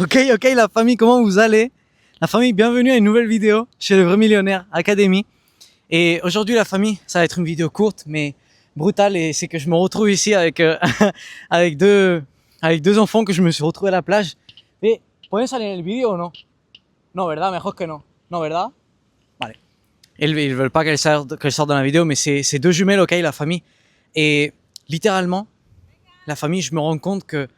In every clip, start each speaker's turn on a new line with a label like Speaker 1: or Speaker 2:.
Speaker 1: Ok, la famille, comment vous allez? La famille, bienvenue à une nouvelle vidéo chez Le Vrai Millionnaire Academy. Et aujourd'hui, la famille, ça va être une vidéo courte, mais brutale. Et c'est que je me retrouve ici avec, avec deux enfants que je me suis retrouvé à la plage. Et, ¿pueden salir en el vídeo o no? No, ¿verdad? Mejor que no. No, ¿verdad? Vale. Ils veulent pas qu'elle sorte dans la vidéo, mais c'est deux jumelles, ok, la famille. Et littéralement, la famille, je me rends compte que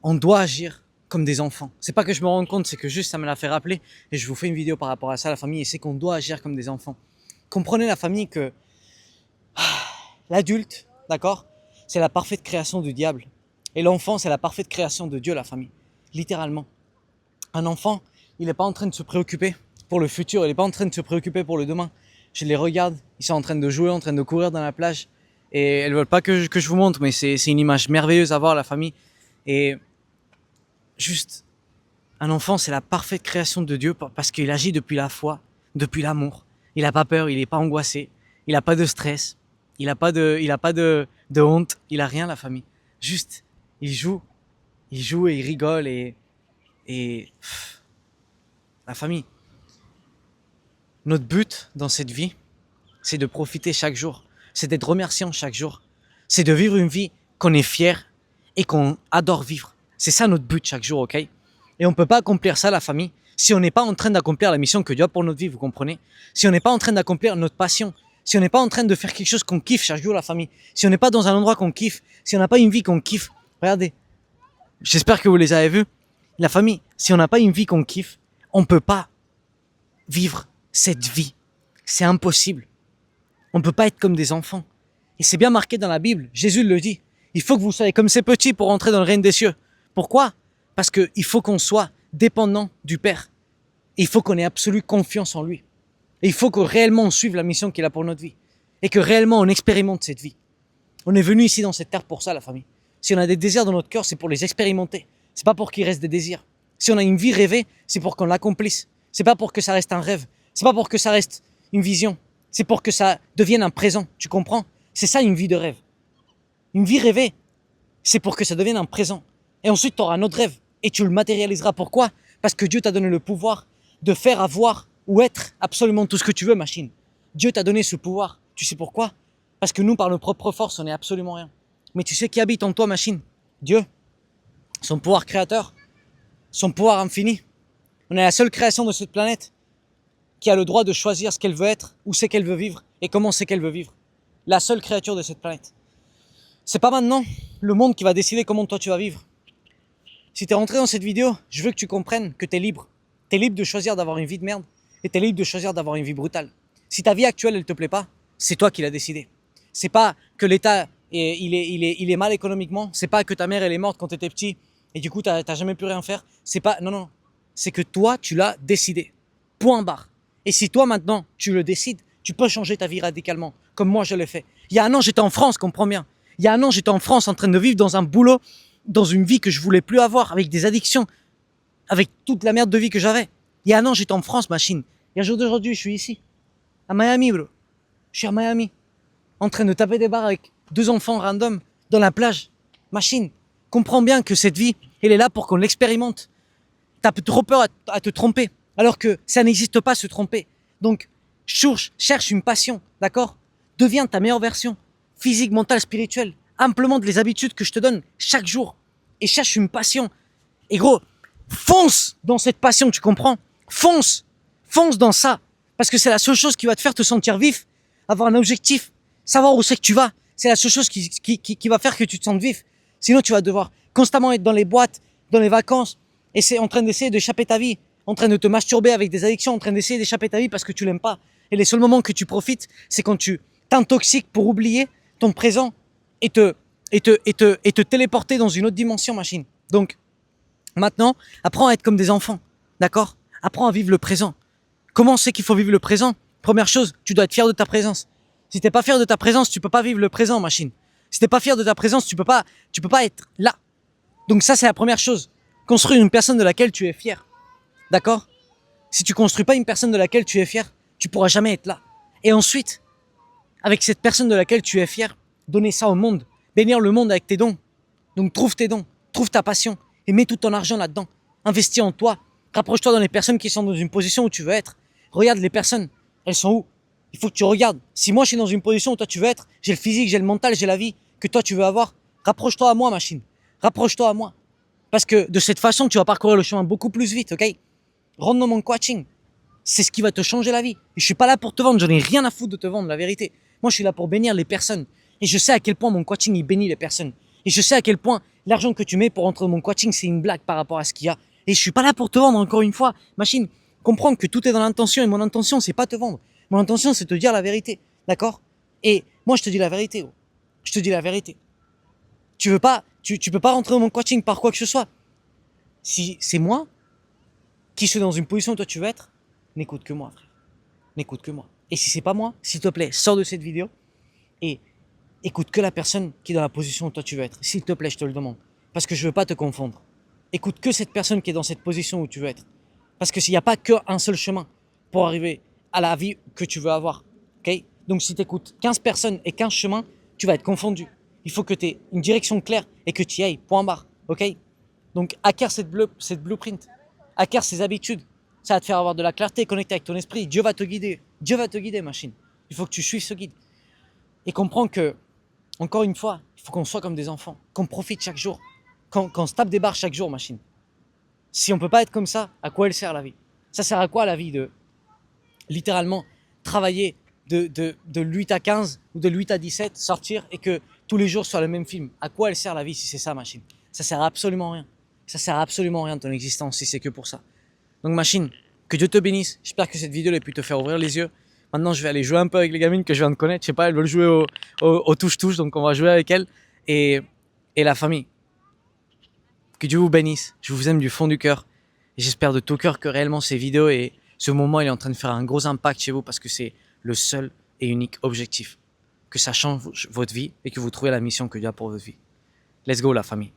Speaker 1: on doit agir comme des enfants. C'est pas que je me rends compte, c'est que juste ça me l'a fait rappeler et je vous fais une vidéo par rapport à ça, la famille, et c'est qu'on doit agir comme des enfants. Comprenez la famille que l'adulte, d'accord, c'est la parfaite création du diable et l'enfant, c'est la parfaite création de Dieu, la famille. Littéralement. Un enfant, il n'est pas en train de se préoccuper pour le futur, il n'est pas en train de se préoccuper pour le demain. Je les regarde, ils sont en train de jouer, en train de courir dans la plage et elles veulent pas que je vous montre, mais c'est une image merveilleuse à voir, la famille. Et juste, un enfant, c'est la parfaite création de Dieu parce qu'il agit depuis la foi, depuis l'amour. Il n'a pas peur, il n'est pas angoissé, il n'a pas de stress, il n'a pas de honte, il a rien, la famille. Juste, il joue et il rigole et la famille. Notre but dans cette vie, c'est de profiter chaque jour, c'est d'être remerciant chaque jour, c'est de vivre une vie qu'on est fier et qu'on adore vivre. C'est ça notre but chaque jour, ok? Et on ne peut pas accomplir ça, la famille, si on n'est pas en train d'accomplir la mission que Dieu a pour notre vie, vous comprenez? Si on n'est pas en train d'accomplir notre passion, si on n'est pas en train de faire quelque chose qu'on kiffe chaque jour, la famille, si on n'est pas dans un endroit qu'on kiffe, si on n'a pas une vie qu'on kiffe, regardez, j'espère que vous les avez vus, la famille, si on n'a pas une vie qu'on kiffe, on ne peut pas vivre cette vie. C'est impossible. On ne peut pas être comme des enfants. Et c'est bien marqué dans la Bible, Jésus le dit, il faut que vous soyez comme ces petits pour entrer dans le règne des cieux. Pourquoi? Parce qu'il faut qu'on soit dépendant du Père. Et il faut qu'on ait absolue confiance en lui. Et il faut que réellement on suive la mission qu'il a pour notre vie. Et que réellement on expérimente cette vie. On est venu ici dans cette terre pour ça, la famille. Si on a des désirs dans notre cœur, c'est pour les expérimenter. C'est pas pour qu'il reste des désirs. Si on a une vie rêvée, c'est pour qu'on l'accomplisse. C'est pas pour que ça reste un rêve. C'est pas pour que ça reste une vision. C'est pour que ça devienne un présent. Tu comprends? C'est ça une vie de rêve. Une vie rêvée, c'est pour que ça devienne un présent. Et ensuite, tu auras un autre rêve. Et tu le matérialiseras. Pourquoi? Parce que Dieu t'a donné le pouvoir de faire, avoir ou être absolument tout ce que tu veux, machine. Dieu t'a donné ce pouvoir. Tu sais pourquoi? Parce que nous, par nos propres forces, on n'est absolument rien. Mais tu sais qui habite en toi, machine? Dieu. Son pouvoir créateur. Son pouvoir infini. On est la seule création de cette planète qui a le droit de choisir ce qu'elle veut être, où c'est qu'elle veut vivre et comment c'est qu'elle veut vivre. La seule créature de cette planète. C'est pas maintenant le monde qui va décider comment toi tu vas vivre. Si t'es rentré dans cette vidéo, je veux que tu comprennes que t'es libre. T'es libre de choisir d'avoir une vie de merde et t'es libre de choisir d'avoir une vie brutale. Si ta vie actuelle, elle te plaît pas, c'est toi qui l'as décidé. C'est pas que l'État, il est mal économiquement. C'est pas que ta mère, elle est morte quand t'étais petit et du coup, t'as jamais pu rien faire. C'est pas, non. C'est que toi, tu l'as décidé. Point barre. Et si toi, maintenant, tu le décides, tu peux changer ta vie radicalement, comme moi, je l'ai fait. Il y a un an, j'étais en France, comprends bien. Il y a un an, j'étais en France en train de vivre dans un boulot, dans une vie que je voulais plus avoir, avec des addictions, avec toute la merde de vie que j'avais. Il y a un an, j'étais en France, machine. Et un jour d'aujourd'hui, je suis ici, à Miami, bro. Je suis à Miami, en train de taper des barres avec deux enfants random, dans la plage. Machine, comprends bien que cette vie, elle est là pour qu'on l'expérimente. T'as trop peur à te tromper, alors que ça n'existe pas, se tromper. Donc, cherche une passion, d'accord? Deviens ta meilleure version, physique, mentale, spirituelle. Implémente les habitudes que je te donne chaque jour. Et cherche une passion. Et gros, fonce dans cette passion, tu comprends? Fonce dans ça. Parce que c'est la seule chose qui va te faire te sentir vif, avoir un objectif, savoir où c'est que tu vas. C'est la seule chose qui va faire que tu te sentes vif. Sinon, tu vas devoir constamment être dans les boîtes, dans les vacances, et c'est en train d'essayer d'échapper ta vie, en train de te masturber avec des addictions, en train d'essayer d'échapper ta vie parce que tu l'aimes pas. Et les seuls moments que tu profites, c'est quand tu t'intoxiques pour oublier ton présent et te téléporter dans une autre dimension, machine. Donc, maintenant, apprends à être comme des enfants, d'accord? Apprends à vivre le présent. Comment c'est qu'il faut vivre le présent? Première chose, tu dois être fier de ta présence. Si t'es pas fier de ta présence, tu peux pas vivre le présent, machine. Si t'es pas fier de ta présence, tu peux pas être là. Donc ça, c'est la première chose. Construire une personne de laquelle tu es fier. D'accord? Si tu construis pas une personne de laquelle tu es fier, tu pourras jamais être là. Et ensuite, avec cette personne de laquelle tu es fier, donner ça au monde. Bénir le monde avec tes dons. Donc trouve tes dons, trouve ta passion et mets tout ton argent là-dedans. Investis en toi. Rapproche-toi dans les personnes qui sont dans une position où tu veux être. Regarde les personnes. Elles sont où? Il faut que tu regardes. Si moi je suis dans une position où toi tu veux être, j'ai le physique, j'ai le mental, j'ai la vie que toi tu veux avoir, rapproche-toi à moi, machine. Rapproche-toi à moi. Parce que de cette façon, tu vas parcourir le chemin beaucoup plus vite, ok? Rentre dans mon coaching. C'est ce qui va te changer la vie. Et je suis pas là pour te vendre, j'en ai rien à foutre de te vendre, la vérité. Moi, je suis là pour bénir les personnes. Et je sais à quel point mon coaching, il bénit les personnes. Et je sais à quel point l'argent que tu mets pour entrer dans mon coaching, c'est une blague par rapport à ce qu'il y a. Et je suis pas là pour te vendre, encore une fois. Machine, comprendre que tout est dans l'intention. Et mon intention, c'est pas te vendre. Mon intention, c'est te dire la vérité. D'accord? Et moi, je te dis la vérité. Gros. Je te dis la vérité. Tu peux pas rentrer dans mon coaching par quoi que ce soit. Si c'est moi qui suis dans une position où toi tu veux être, n'écoute que moi, frère. N'écoute que moi. Et si c'est pas moi, s'il te plaît, sors de cette vidéo et écoute que la personne qui est dans la position où toi tu veux être. S'il te plaît, je te le demande. Parce que je veux pas te confondre. Écoute que cette personne qui est dans cette position où tu veux être. Parce que s'il n'y a pas qu'un seul chemin pour arriver à la vie que tu veux avoir. Ok? Donc si tu écoutes 15 personnes et 15 chemins, tu vas être confondu. Il faut que tu aies une direction claire et que tu y ailles. Point barre. Ok? Donc acquiert cette blueprint. Acquiert ces habitudes. Ça va te faire avoir de la clarté, connecter avec ton esprit. Dieu va te guider. Dieu va te guider, machine. Il faut que tu suives ce guide. Et comprends que, encore une fois, il faut qu'on soit comme des enfants. Qu'on profite chaque jour. Qu'on se tape des barres chaque jour, machine. Si on peut pas être comme ça, à quoi elle sert la vie? Ça sert à quoi la vie de, littéralement, travailler de 8 à 15 ou de 8 à 17, sortir et que tous les jours soit le même film? À quoi elle sert la vie si c'est ça, machine? Ça sert à absolument rien. Ça sert à absolument rien de ton existence si c'est que pour ça. Donc machine, que Dieu te bénisse. J'espère que cette vidéo a pu te faire ouvrir les yeux. Maintenant, je vais aller jouer un peu avec les gamines que je viens de connaître. Je sais pas, elles veulent jouer au touche-touche, donc on va jouer avec elles. Et la famille. Que Dieu vous bénisse. Je vous aime du fond du cœur. Et j'espère de tout cœur que réellement ces vidéos et ce moment, il est en train de faire un gros impact chez vous parce que c'est le seul et unique objectif. Que ça change votre vie et que vous trouvez la mission que Dieu a pour votre vie. Let's go la famille.